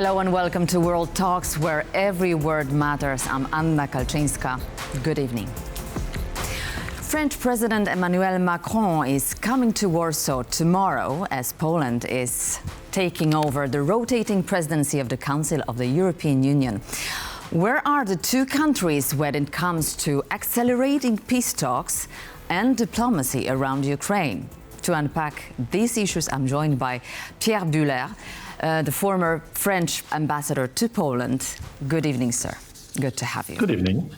Hello and welcome to World Talks, where every word matters. I'm Anna Kalczynska. Good evening. French President Emmanuel Macron is coming to Warsaw tomorrow as Poland is taking over the rotating presidency of the Council of the European Union. Where are the two countries when it comes to accelerating peace talks and diplomacy around Ukraine? To unpack these issues, I'm joined by Pierre Buhler, the former French ambassador to Poland. Good evening, sir. Good to have you. Good evening.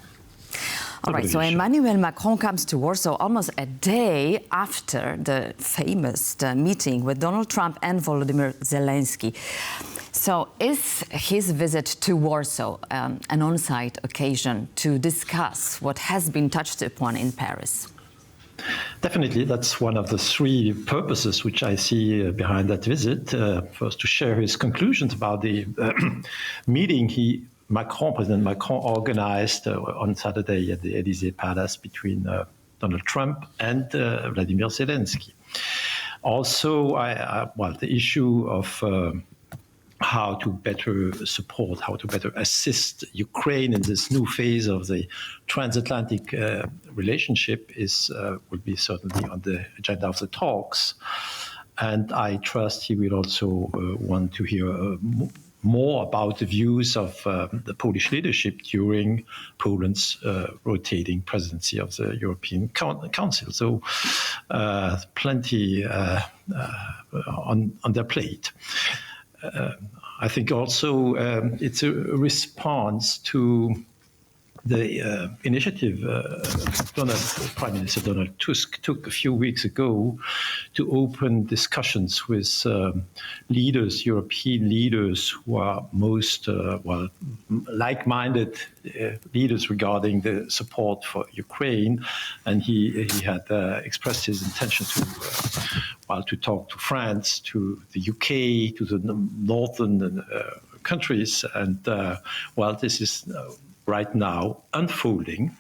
All right, so Emmanuel Macron comes to Warsaw almost a day after the famous meeting with Donald Trump and Volodymyr Zelensky. So is his visit to Warsaw an on-site occasion to discuss what has been touched upon in Paris? Definitely, that's one of the three purposes which I see behind that visit. First, to share his conclusions about the meeting President Macron organized on Saturday at the Élysée Palace between Donald Trump and Vladimir Zelensky. Also, the issue of how to better support, how to better assist Ukraine in this new phase of the transatlantic relationship will be certainly on the agenda of the talks. And I trust he will also want to hear more about the views of the Polish leadership during Poland's rotating presidency of the European Council. So plenty on their plate. I think also it's a response to the initiative Prime Minister Donald Tusk took a few weeks ago to open discussions with leaders, European leaders who are most like-minded leaders regarding the support for Ukraine, and he had expressed his intention to talk to France, to the UK, to the northern countries, and this is right now unfolding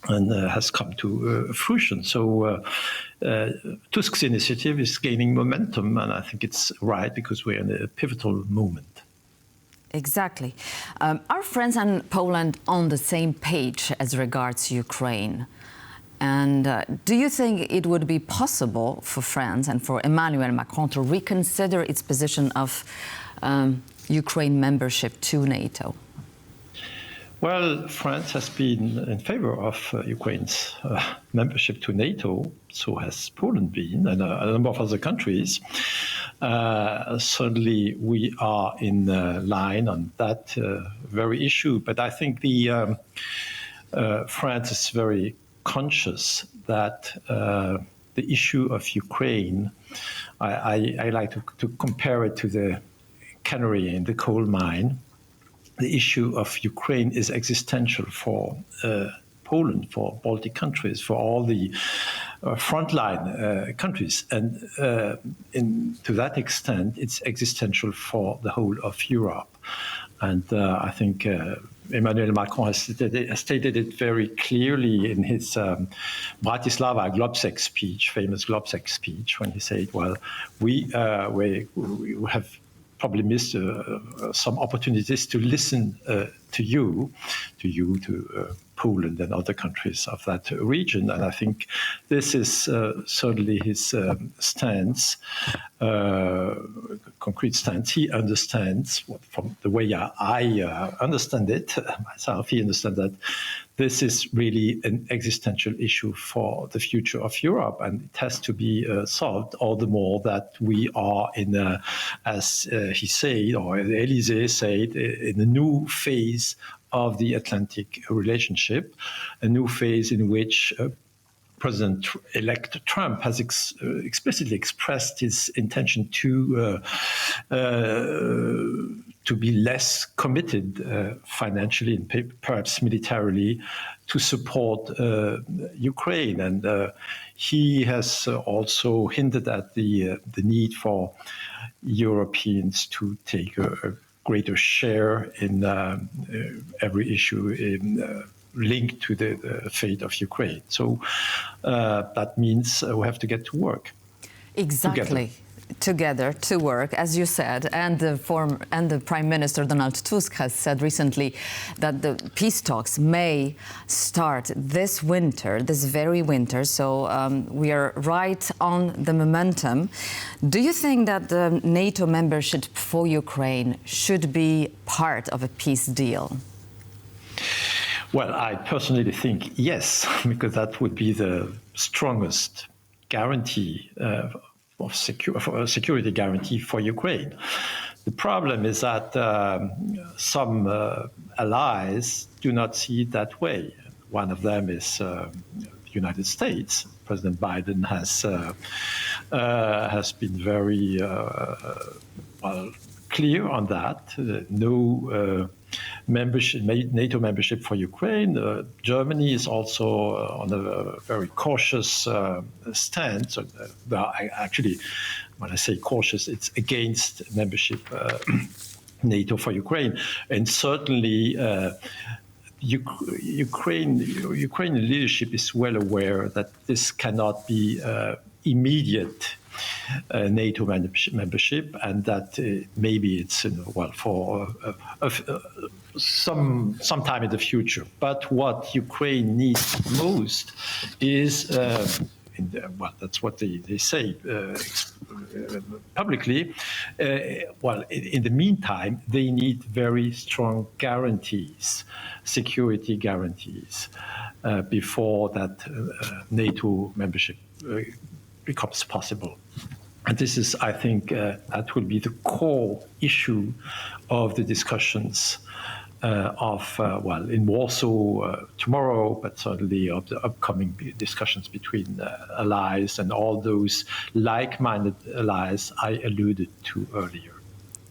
and has come to fruition. So Tusk's initiative is gaining momentum, and I think it's right because we're in a pivotal moment. Exactly. Are France and Poland on the same page as regards Ukraine? And do you think it would be possible for France and for Emmanuel Macron to reconsider its position of Ukraine membership to NATO? Well, France has been in favor of Ukraine's membership to NATO, so has Poland been, and a number of other countries. Certainly, we are in line on that very issue, but I think France is very conscious that the issue of Ukraine, I like to compare it to the canary in the coal mine. The issue of Ukraine is existential for Poland, for Baltic countries, for all the frontline countries. And to that extent, it's existential for the whole of Europe. And I think Emmanuel Macron has stated it very clearly in his Bratislava Globsec speech, famous Globsec speech, when he said, well, we have probably missed some opportunities to listen to Poland and other countries of that region. And I think this is certainly his stance, concrete stance. He understands, from the way I understand it myself, he understands that this is really an existential issue for the future of Europe, and it has to be solved, all the more that we are as he said, or the Élysée said, in a new phase of the Atlantic relationship, a new phase in which President-elect Trump has explicitly expressed his intention to be less committed financially and perhaps militarily to support Ukraine. And he has also hinted at the need for Europeans to take a greater share in every issue linked to the fate of Ukraine. So that means we have to get to work. Exactly. Together. together to work, as you said, and the Prime Minister Donald Tusk has said recently that the peace talks may start this winter, this very winter. So we are right on the momentum. Do you think that the NATO membership for Ukraine should be part of a peace deal? Well, I personally think yes, because that would be the strongest guarantee of security guarantee for Ukraine. The problem is that some allies do not see it that way. One of them is the United States. President Biden has been very clear on that. No NATO membership for Ukraine. Germany is also on a very cautious stand. So, actually, when I say cautious, it's against membership NATO for Ukraine. And certainly, Ukrainian leadership is well aware that this cannot be immediate NATO membership, and that maybe it's for some time in the future. But what Ukraine needs most is, that's what they say publicly. In the meantime, they need very strong guarantees, security guarantees, before that NATO membership becomes possible. And this is, I think, that will be the core issue of the discussions in Warsaw tomorrow, but certainly of the upcoming discussions between allies and all those like-minded allies I alluded to earlier.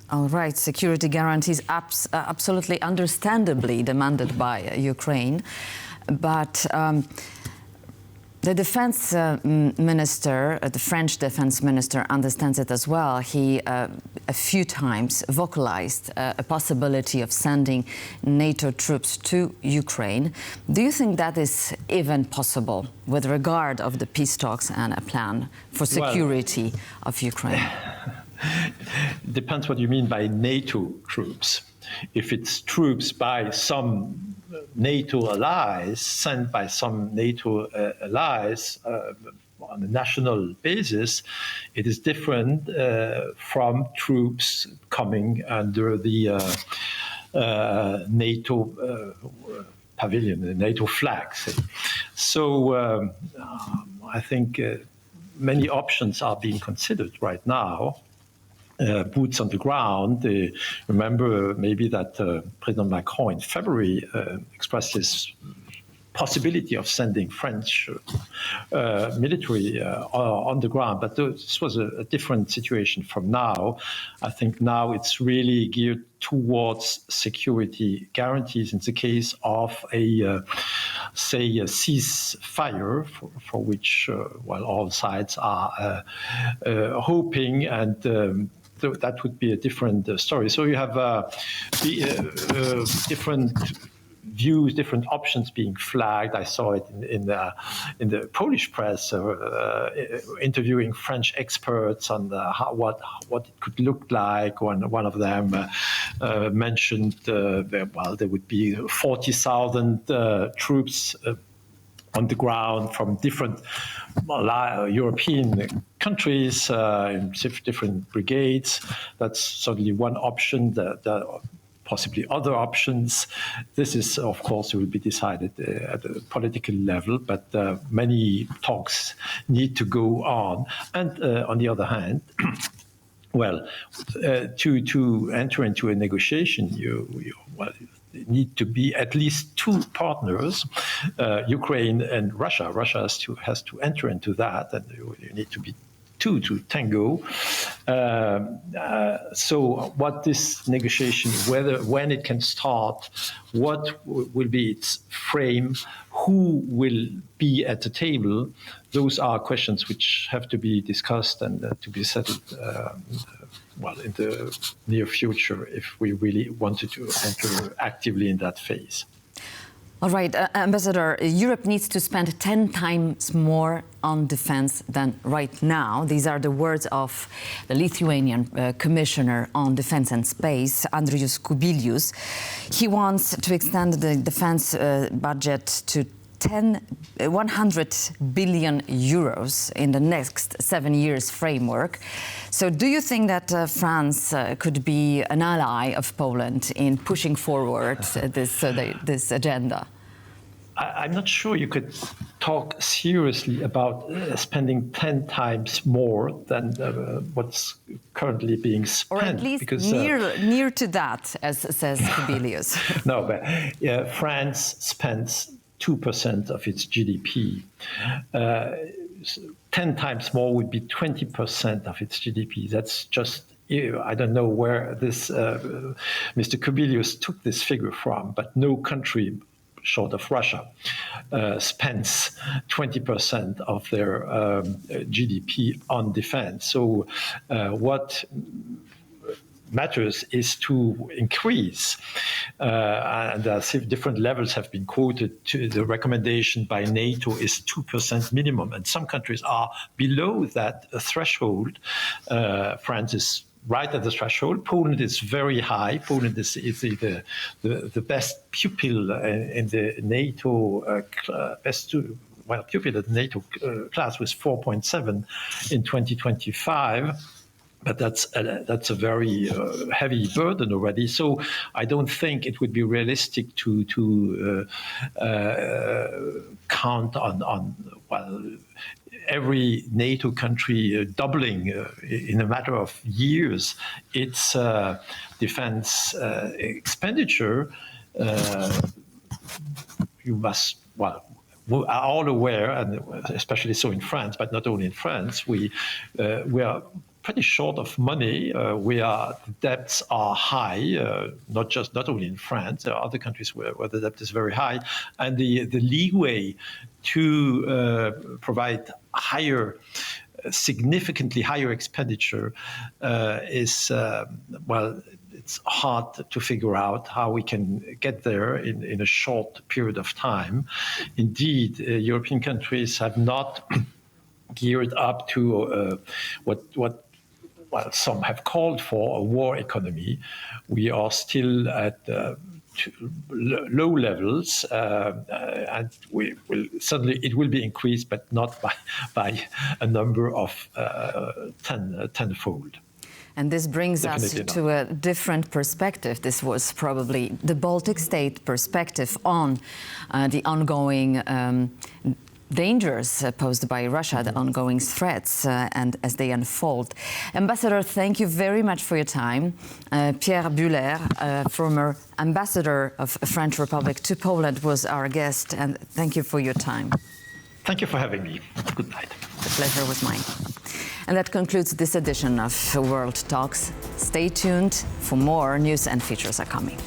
All right, security guarantees absolutely understandably demanded by Ukraine, but the defense minister, the French defense minister, understands it as well. He a few times vocalized a possibility of sending NATO troops to Ukraine. Do you think that is even possible with regard of the peace talks and a plan for security of Ukraine? Depends what you mean by NATO troops. If it's troops by some NATO allies, sent by some NATO allies on a national basis, it is different from troops coming under the NATO pavilion, the NATO flag. So I think many options are being considered right now. Boots on the ground. Remember maybe that President Macron in February expressed his possibility of sending French military on the ground, but this was a different situation from now. I think now it's really geared towards security guarantees in the case of a ceasefire, for which all sides are hoping, and that would be a different story. So you have different views, different options being flagged. I saw it in the Polish press, interviewing French experts on what it could look like. One of them mentioned there would be 40,000 troops on the ground from different European countries, in different brigades. That's certainly one option. Possibly other options. This is, of course, will be decided at a political level, but many talks need to go on. And on the other hand, to enter into a negotiation, you need to be at least two partners, Ukraine and Russia. Russia has to enter into that, and you need to be two to tango. So what this negotiation, when it can start, what will be its frame, who will be at the table, those are questions which have to be discussed and to be settled in the near future if we really wanted to enter actively in that phase. All right, Ambassador, Europe needs to spend 10 times more on defense than right now. These are the words of the Lithuanian Commissioner on Defense and Space, Andrius Kubilius. He wants to extend the defense budget to 100 billion euros in the next 7 years framework. So do you think that France could be an ally of Poland in pushing forward this agenda? I'm not sure you could talk seriously about spending 10 times more than what's currently being spent. Or at least because, near to that, as says Kubilius. No, but France spends 2% of its GDP. 10 times more would be 20% of its GDP. That's just, I don't know where this Mr. Kubilius took this figure from, but no country short of Russia spends 20% of their GDP on defense. So what matters is to increase, and different levels have been quoted. To the recommendation by NATO is 2% minimum, and some countries are below that threshold. France is right at the threshold. Poland is very high. Poland is the best pupil in the NATO pupil in the NATO class with 4.7 in 2025. But that's a very heavy burden already. So I don't think it would be realistic to count on every NATO country doubling in a matter of years its defense expenditure. You must, we are all aware, and especially so in France, but not only in France, we are pretty short of money. The debts are high, not only in France. There are other countries where the debt is very high, and the leeway to provide significantly higher expenditure is it's hard to figure out how we can get there in a short period of time. Indeed, European countries have not geared up to what some have called for, a war economy. We are still at low levels, and it will be increased, but not by a number of tenfold. And this brings us to a different perspective. This was probably the Baltic state perspective on the ongoing dangers posed by Russia, the ongoing threats, and as they unfold. Ambassador, thank you very much for your time. Pierre Buhler, former ambassador of the French Republic to Poland, was our guest, and thank you for your time. Thank you for having me. Good night. The pleasure was mine. And that concludes this edition of World Talks. Stay tuned for more news and features are coming.